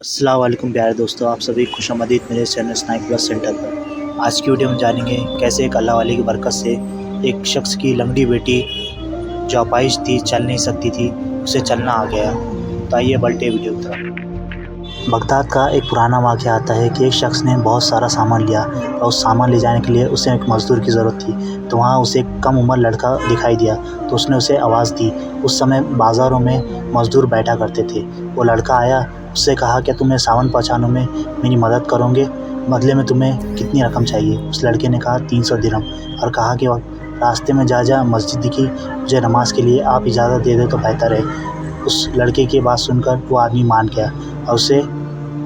अस्सलाम वालेकुम प्यारे दोस्तों, आप सभी खुश आमदीद मेरे चैनल स्नाइक प्लस सेंटर पर। आज की वीडियो में जानेंगे कैसे एक अल्लाह वाले की बरकत से एक शख्स की लंगड़ी बेटी जो अपाहिज थी, चल नहीं सकती थी, उसे चलना आ गया। तो आइए बढ़ते वीडियो की तरफ। बगदाद का एक पुराना वाक़या आता है कि एक शख्स ने बहुत सारा सामान लिया और उस सामान ले जाने के लिए उसे एक मज़दूर की ज़रूरत थी। तो वहाँ उसे एक कम उम्र लड़का दिखाई दिया, तो उसने उसे आवाज़ दी। उस समय बाज़ारों में मज़दूर बैठा करते थे। वो लड़का आया, उससे कहा कि तुम सामान पहुँचाने में मेरी मदद करोगे, बदले में तुम्हें कितनी रकम चाहिए। उस लड़के ने कहा 300 दिरहम और कहा कि रास्ते में जा मस्जिद दिखी, मुझे नमाज के लिए आप इजाज़त दे दे तो बेहतर है। उस लड़के की बात सुनकर वो आदमी मान गया और उसे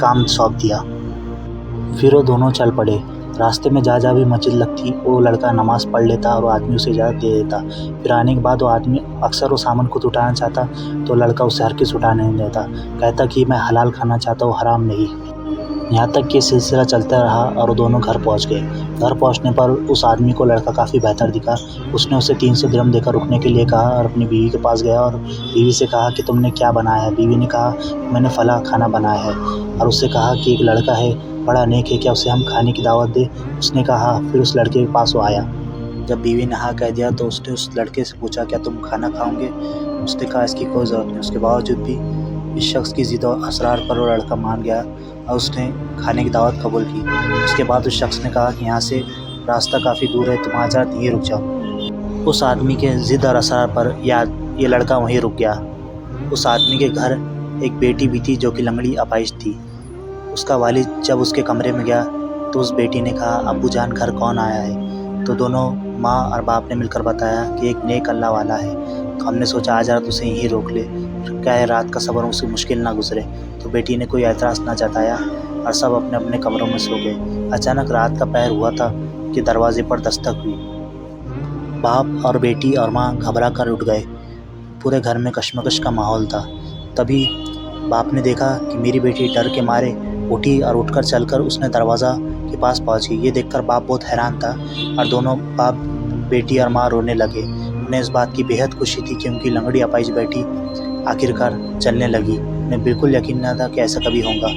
काम सौंप दिया। फिर वो दोनों चल पड़े। रास्ते में जा भी मस्जिद लगती, वो लड़का नमाज़ पढ़ लेता और वो आदमी उसे इजाज़त दे देता। फिर आने के बाद वो आदमी अक्सर वो सामान खुद उठाना चाहता, तो लड़का उसे हरगिज़ उठाने नहीं देता। कहता कि मैं हलाल खाना चाहता हूँ, हराम नहीं। यहाँ तक कि सिलसिला चलता रहा और वो दोनों घर पहुँच गए। घर पहुँचने पर उस आदमी को लड़का काफ़ी बेहतर दिखा। उसने उसे 300 दिरहम देकर रुकने के लिए कहा और अपनी बीवी के पास गया और बीवी से कहा कि तुमने क्या बनाया है। बीवी ने कहा मैंने फला खाना बनाया है और उससे कहा कि एक लड़का है, बड़ा नेक है, क्या उसे हम खाने की दावत दें। उसने कहा। फिर उस लड़के के पास वो आया। जब बीवी ने हाँ कह दिया तो उसने उस लड़के से पूछा क्या तुम खाना खाओगे। उसने कहा इसकी कोई ज़रूरत नहीं। उसके बावजूद भी इस शख्स की ज़िद और असरार पर वो लड़का मान गया और उसने खाने की दावत कबूल की। उसके बाद उस शख्स ने कहा कि यहाँ से रास्ता काफ़ी दूर है, तुम आज रात यहीं रुक जाओ। उस आदमी के ज़िद और असरार पर ये लड़का वहीं रुक गया। उस आदमी के घर एक बेटी भी थी जो कि लंगड़ी अपाहिज थी। उसका वालिद जब उसके कमरे में गया तो उस बेटी ने कहा अब्बू जान घर कौन आया है। तो दोनों माँ और बाप ने मिलकर बताया कि एक नेक अल्लाह वाला है, तो हमने सोचा आज रात उसे यहीं रोक ले, क्या है रात का सफ़र उसे मुश्किल ना गुजरे। तो बेटी ने कोई एतराज़ ना जताया और सब अपने अपने कमरों में सो गए। अचानक रात का पहर हुआ था कि दरवाजे पर दस्तक हुई। बाप और बेटी और माँ घबरा कर उठ गए। पूरे घर में कशमकश का माहौल था। तभी बाप ने देखा कि मेरी बेटी डर के मारे उठी और उठकर चलकर उसने दरवाज़ा के पास पहुंच गई। ये देखकर बाप बहुत हैरान था और दोनों बाप बेटी और माँ रोने लगे। उन्हें इस बात की बेहद खुशी थी कि उनकी लंगड़ी अपाहिज बेटी आखिरकार चलने लगी। उन्हें बिल्कुल यकीन न था कि ऐसा कभी होगा।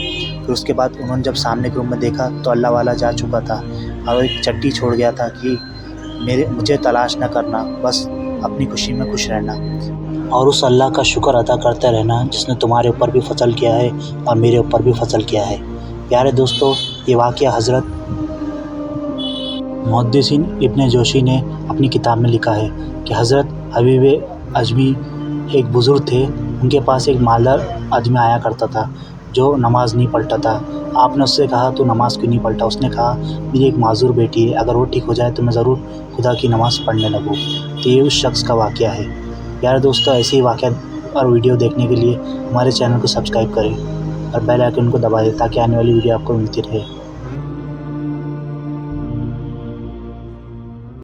फिर उसके बाद उन्होंने जब सामने के रूम में देखा तो अल्लाह वाला जा चुका था और वो एक चिट्ठी छोड़ गया था कि मुझे तलाश न करना, बस अपनी खुशी में खुश रहना और उस अल्लाह का शुक्र अदा करते रहना जिसने तुम्हारे ऊपर भी फजल किया है और मेरे ऊपर भी फजल किया है। प्यारे दोस्तों, ये वाक़या हज़रत मुहद्दिसिन इब्न जोशी ने अपनी किताब में लिखा है कि हज़रत हबीब अजमी एक बुज़ुर्ग थे। उनके पास एक मालदार आदमी आया करता था जो नमाज़ नहीं पढ़ता था। आपने उससे कहा तो नमाज़ क्यों नहीं पढ़ता। उसने कहा मेरी एक माज़ूर बेटी है, अगर वो ठीक हो जाए तो मैं ज़रूर खुदा की नमाज़ पढ़ने लगूँ। तो ये उस शख्स का वाक़या है। प्यारे दोस्तों, ऐसे ही वाक़या और वीडियो देखने के लिए हमारे चैनल को सब्सक्राइब करें और बेल आइकन को दबा दें ताकि आने वाली वीडियो आपको मिलती रहे।